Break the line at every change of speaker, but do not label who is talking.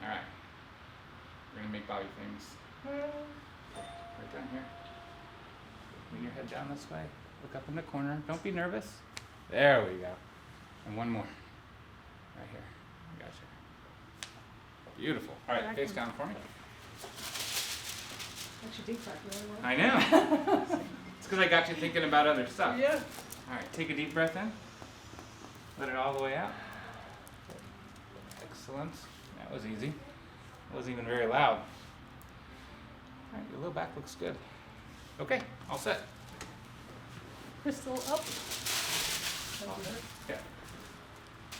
All right. We're gonna make Bobby famous. Right down here. Bring your head down this way. Look up in the corner. Don't be nervous. There we go. And one more. Right here. Gotcha. Beautiful. All right, face down for me.
That's your deep breath really well.
I know. It's because I got you thinking about other stuff.
Yeah.
All right, take a deep breath in. Let it all the way out. Excellent. That was easy. It wasn't even very loud. All right, your low back looks good. Okay, all set.
Crystal up.
Yeah.